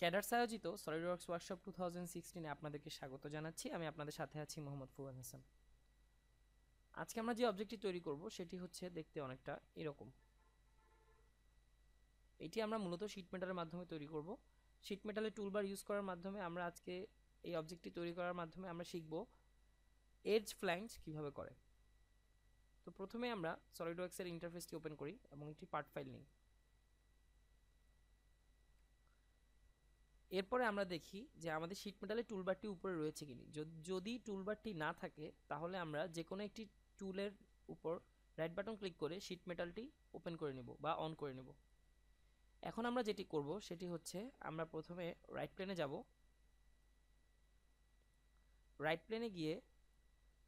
Cadres আয়োজিত SolidWorks workshop 2016-এ আপনাদেরকে স্বাগত জানাচ্ছি। আমি আপনাদের সাথে আছি মোহাম্মদ ফুয়াদ হাসান। আজকে আমরা যে অবজেক্টটি তৈরি করব সেটি হচ্ছে দেখতে অনেকটা এরকম। এটি আমরা মূলত শীট মেটালের মাধ্যমে তৈরি করব। শীট মেটালের টুলবার ইউজ করার মাধ্যমে আমরা আজকে এই অবজেক্টটি তৈরি করার মাধ্যমে আমরা শিখব এজ ফ্ল্যাঙ্কস কিভাবে করে। তো প্রথমে আমরা সলিডওয়ার্কসের ইন্টারফেসটি ওপেন করি এবং একটি পার্ট ফাইল নিই। এরপরে আমরা দেখি যে আমাদের শীট মেটালের টুলবারটি উপরে রয়েছে কিনা। যদি টুলবারটি না থাকে তাহলে আমরা যে কোনো একটি টুলের উপর রাইট বাটন ক্লিক করে শীট মেটালটি ওপেন করে নেব বা অন করে নেব। এখন আমরা যেটি করব সেটি হচ্ছে আমরা প্রথমে রাইট প্লেনে যাব। রাইট প্লেনে গিয়ে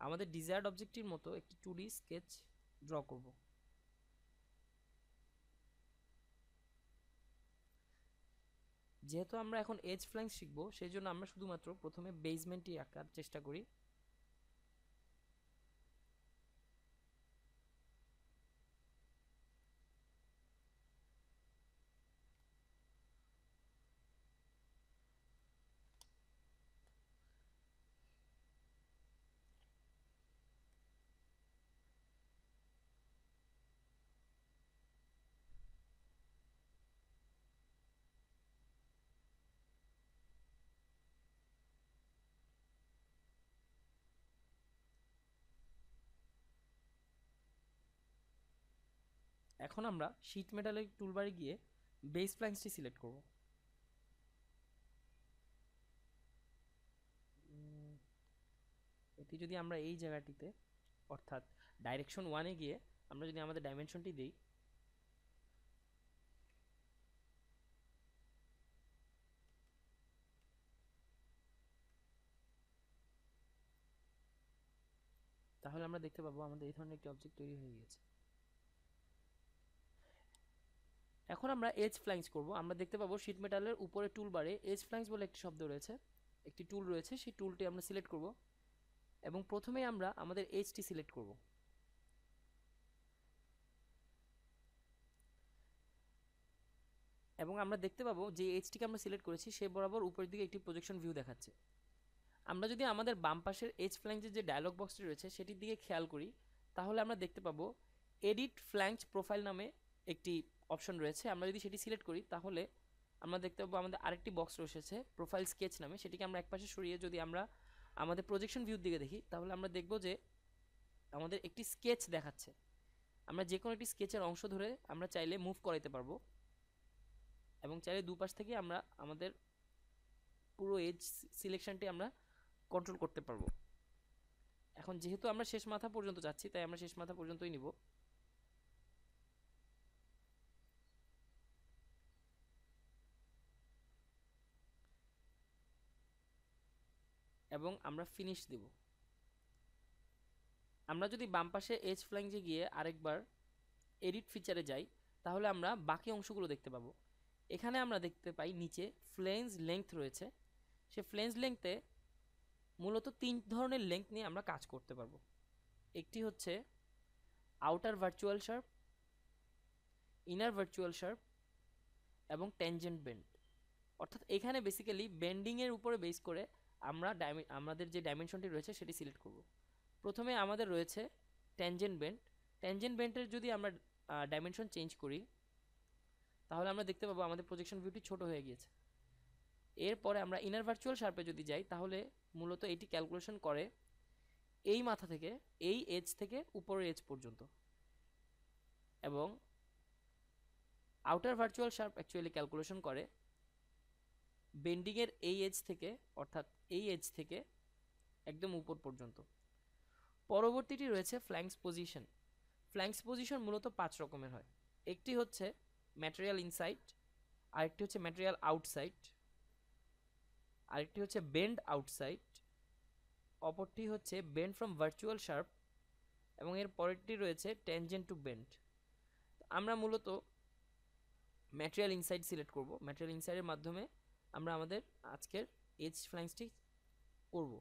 আমাদের ডিজায়ার্ড অবজেক্টটির মতো একটি 2D স্কেচ ড্র করব। যেহেতু আমরা এখন এজ ফ্ল্যাঙ্ক শিখব সেই জন্য আমরা শুধুমাত্র প্রথমে বেসমেন্টটি আঁকার চেষ্টা করি। এখন আমরা শীট মেটালের টুলবারে গিয়ে বেস ফ্ল্যাঙ্কসটি সিলেক্ট করব। এটি যদি আমরা এই জায়গাটিতে অর্থাৎ ডাইরেকশন 1-এ গিয়ে আমরা যদি আমাদের ডাইমেনশনটি দিই, তাহলে আমরা দেখতে পাবো আমাদের এই ধরনের একটি অবজেক্ট তৈরি হয়ে গেছে। এখন আমরা এজ ফ্ল্যাঙ্কস করব। আমরা দেখতে পাবো শীট মেটালের উপরে টুলবারে এজ ফ্ল্যাঙ্কস বলে একটি শব্দ রয়েছে, একটি টুল রয়েছে। সেই টুলটি আমরা সিলেক্ট করব এবং প্রথমেই আমরা আমাদের এজটি সিলেক্ট করব। এবং আমরা দেখতে পাবো যে এজটিকে আমরা সিলেক্ট করেছি সে বরাবর উপরের দিকে একটি প্রজেকশন ভিউ দেখাচ্ছে। আমরা যদি আমাদের বাম পাশের এজ ফ্ল্যাঙ্কসের যে ডায়লগ বক্সটি রয়েছে সেটির দিকে খেয়াল করি তাহলে আমরা দেখতে পাবো এডিট ফ্ল্যাঙ্কস প্রোফাইল নামে একটি অপশন রয়েছে। আমরা যদি সেটি সিলেক্ট করি তাহলে আমরা দেখতে পাবো আমাদের আরেকটি বক্স রয়েছে প্রোফাইল স্কেচ নামে। সেটিকে আমরা একপাশে সরিয়ে যদি আমরা আমাদের প্রজেকশন ভিউর দিকে দেখি তাহলে আমরা দেখব যে আমাদের একটি স্কেচ দেখাচ্ছে। আমরা যে কোনো একটি স্কেচের অংশ ধরে আমরা চাইলে মুভ করাতে পারবো এবং চাইলে দুপাশ থেকে আমরা আমাদের পুরো এজ সিলেকশনটি আমরা কন্ট্রোল করতে পারবো। এখন যেহেতু আমরা শেষ মাথা পর্যন্ত যাচ্ছি তাই আমরা শেষ মাথা পর্যন্তই নিব। এবং আমরা ফিনিশ দেব। আমরা যদি বাম পাশে এজ ফ্ল্যাঙ্কে গিয়ে আরেকবার এডিট ফিচারে যাই তাহলে আমরা বাকি অংশগুলো দেখতে পাবো। এখানে আমরা দেখতে পাই নিচে ফ্লেঞ্জ লেংথ রয়েছে। সে ফ্লেঞ্জ লেংথে মূলত 3 ধরনের লেংথ নিয়ে আমরা কাজ করতে পারবো। একটি হচ্ছে outer virtual sharp, inner virtual sharp এবং ট্যানজেন্ট বেন্ড। অর্থাৎ এখানে বেসিক্যালি বেন্ডিংয়ের উপরে বেস করে আমরা আমাদের যে ডাইমেনশনটি রয়েছে সেটি সিলেক্ট করব। প্রথমে আমাদের রয়েছে ট্যানজেন্ট বেন্ড। ট্যানজেন্ট বেন্ডের যদি আমরা ডাইমেনশন চেঞ্জ করি তাহলে আমরা দেখতে পাবো আমাদের প্রজেকশন ভিউটি ছোট হয়ে গিয়েছে। এরপরে আমরা ইনার ভার্চুয়াল শার্পে যদি যাই তাহলে মূলত এটি ক্যালকুলেশন করে এই মাথা থেকে এই এজ থেকে উপরের এজ পর্যন্ত, এবং outer virtual sharp actually calculation করে বেন্ডিংয়ের এই এজ থেকে অর্থাৎ এই এজ থেকে একদম উপর পর্যন্ত। পরবর্তীটি রয়েছে ফ্ল্যাঙ্কস পজিশন। ফ্ল্যাঙ্কস পজিশন মূলত 5 রকমের হয়। একটি হচ্ছে ম্যাটেরিয়াল ইনসাইড, আরেকটি হচ্ছে ম্যাটেরিয়াল আউটসাইড, আরেকটি হচ্ছে বেন্ড আউটসাইড, অপরটি হচ্ছে বেন্ড ফ্রম ভার্চুয়াল শার্প এবং এর পরেরটি রয়েছে ট্যানজেন্ট টু বেন্ড। আমরা মূলত ম্যাটেরিয়াল ইনসাইড সিলেক্ট করব। ম্যাটেরিয়াল ইনসাইডের মাধ্যমে আমরা আমাদের আজকের এজ ফ্ল্যাঙ্কসটি করব।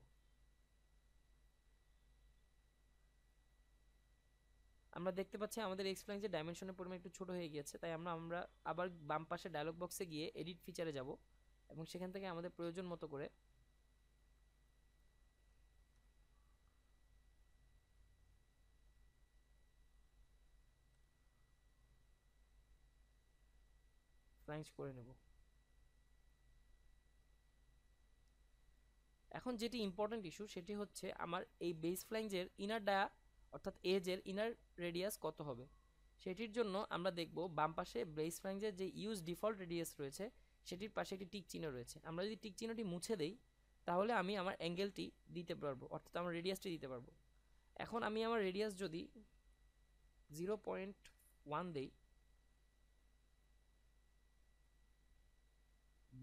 আমরা দেখতে পাচ্ছি আমাদের এক্স ফ্ল্যাঙ্কসের ডাইমেনশনের পরিমাণ একটু ছোট হয়ে গিয়েছে, তাই আমরা আবার বাম পাশে ডায়লগ বক্সে গিয়ে এডিট ফিচারে যাব এবং সেখান থেকে আমাদের প্রয়োজন মতো করে ফ্ল্যাঙ্কস করে নেব। এখন যেটি ইম্পর্টেন্ট ইস্যু সেটি হচ্ছে আমার এই বেস ফ্ল্যাঙ্গের ইনার ডায়া অর্থাৎ এজের ইনার রেডিয়াস কত হবে। সেটির জন্য আমরা দেখব বাম পাশে বেস ফ্ল্যাঙ্গের যে ইউজ ডিফল্ট রেডিয়াস রয়েছে সেটির পাশে একটি টিক চিহ্ন রয়েছে। আমরা যদি টিক চিহ্নটি মুছে দেই তাহলে আমি আমার অ্যাঙ্গেলটি দিতে পারবো, অর্থাৎ আমার রেডিয়াসটি দিতে পারবো। এখন আমি আমার রেডিয়াস যদি 0.1 দেই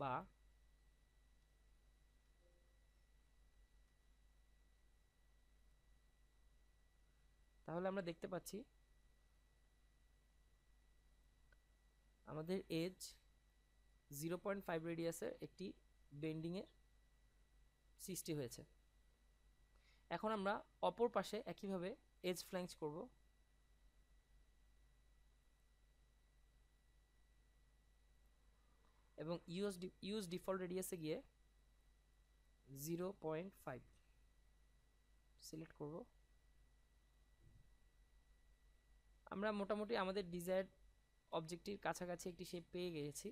বা তাহলে আমরা দেখতে পাচ্ছি আমাদের এজ 0.5 রেডিয়াসের একটি বেন্ডিংয়ের সৃষ্টি হয়েছে। এখন আমরা অপর পাশে একইভাবে এজ ফ্ল্যাঙ্কস করব। এবং ইউজ ডিফল্ট রেডিয়াসে গিয়ে 0.5 সিলেক্ট করব। আমরা মোটামুটি আমাদের ডিজায়ার্ড অবজেক্টটির কাছাকাছি একটি শেপ পেয়ে গেছি।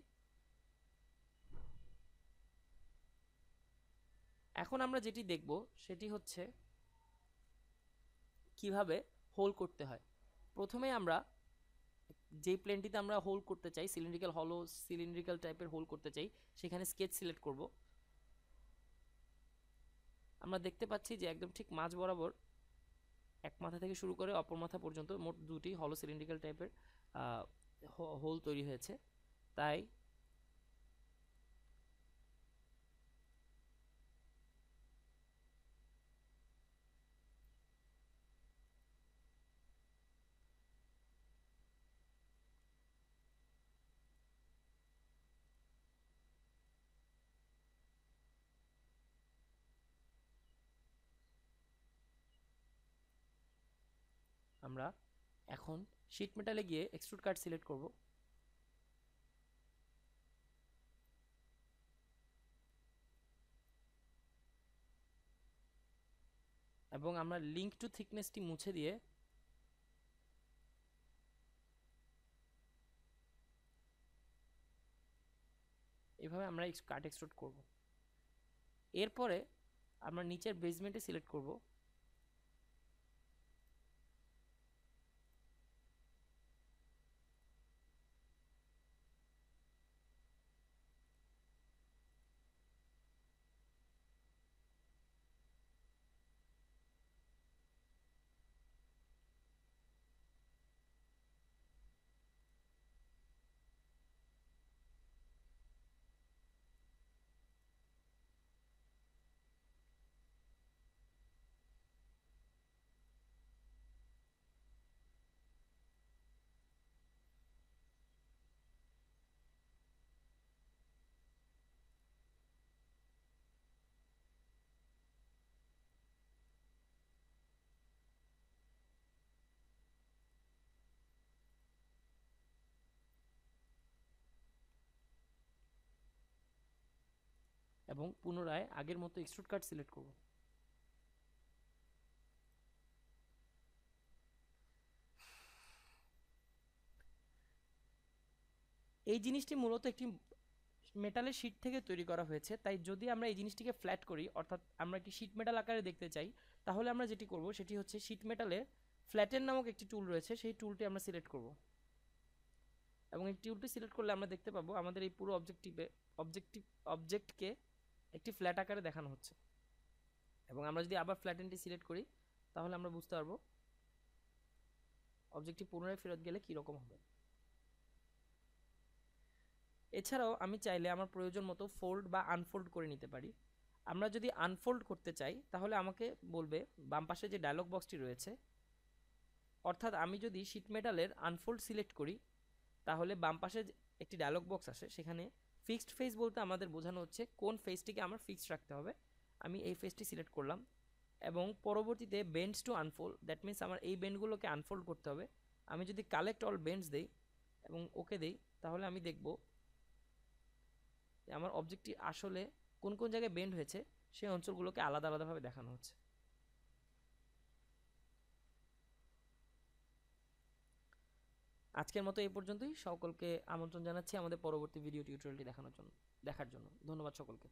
এখন আমরা যেটি দেখব সেটি হচ্ছে কিভাবে হোল করতে হয়। প্রথমে আমরা যে প্লেনটিতে আমরা হোল করতে চাই, সিলিন্ড্রিক্যাল হলো সিলিন্ড্রিক্যাল টাইপের হোল করতে চাই, সেখানে স্কেচ সিলেক্ট করব। আমরা দেখতে পাচ্ছি যে একদম ঠিক মাঝ বরাবর এক মাথা থেকে শুরু করে অপর মাথা পর্যন্ত মোট দুটি হলো সিলিন্ড্রিক্যাল টাইপের হোল তৈরি হয়েছে। তাই আমরা এখন শীট মেটালে গিয়ে এক্সট্রুড কাট সিলেক্ট করব। এবং আমরা লিঙ্ক টু থিকনেসটি মুছে দিয়ে এভাবে আমরা কাট এক্সট্রুড করব। এরপরে আমরা নিচের বেসমেন্টে সিলেক্ট করব। এবং পুনরায় আগের মতো এক্সট্রুড কাট সিলেক্ট করব। এই জিনিসটি মূলত একটি মেটালের শীট থেকে তৈরি করা হয়েছে, তাই যদি আমরা এই জিনিসটিকে ফ্ল্যাট করি, অর্থাৎ আমরা একটি শীট মেটাল আকারে দেখতে চাই, তাহলে আমরা যেটি করব সেটি হচ্ছে শীট মেটালের ফ্ল্যাটেন নামক একটি টুল রয়েছে, সেই টুলটি আমরা সিলেক্ট করব। এবং এই টুলটি সিলেক্ট করলে আমরা দেখতে পাবো আমাদের এই পুরো অবজেক্টকে একটি ফ্ল্যাট আকারে দেখানো হচ্ছে। এবং আমরা যদি আবার ফ্ল্যাটেনটি সিলেক্ট করি তাহলে আমরা বুঝতে পারবো অবজেক্টটি পুনরায় ফেরত গেলে কীরকম হবে। এছাড়াও আমি চাইলে আমার প্রয়োজন মতো ফোল্ড বা আনফোল্ড করে নিতে পারি। আমরা যদি আনফোল্ড করতে চাই তাহলে আমাকে বলবে বাম পাশে যে ডায়লগ বক্সটি রয়েছে, অর্থাৎ আমি যদি শীট মেটালের আনফোল্ড সিলেক্ট করি তাহলে বাম পাশে একটি ডায়লগ বক্স আসে, সেখানে ফিক্সড ফেস বলতে আমাদের বোঝানো হচ্ছে কোন ফেসটিকে আমার ফিক্সড রাখতে হবে। আমি এই ফেসটি সিলেক্ট করলাম এবং পরবর্তীতে বেন্ডস টু আনফোল্ড, দ্যাট মিন্স আমার এই বেন্ডগুলোকে আনফোল্ড করতে হবে। আমি যদি কালেক্ট অল বেন্ডস দেই এবং ওকে দেই তাহলে আমি দেখব আমার অবজেক্টটি আসলে কোন কোন জায়গায় বেন্ড হয়েছে সেই অঞ্চলগুলোকে আলাদা আলাদাভাবে দেখানো হচ্ছে। আজকের মতো এই পর্যন্তই। সকলকে আমন্ত্রণ জানাচ্ছি আমাদের পরবর্তী ভিডিও টিউটোরিয়ালটি দেখার জন্য। ধন্যবাদ সকলকে।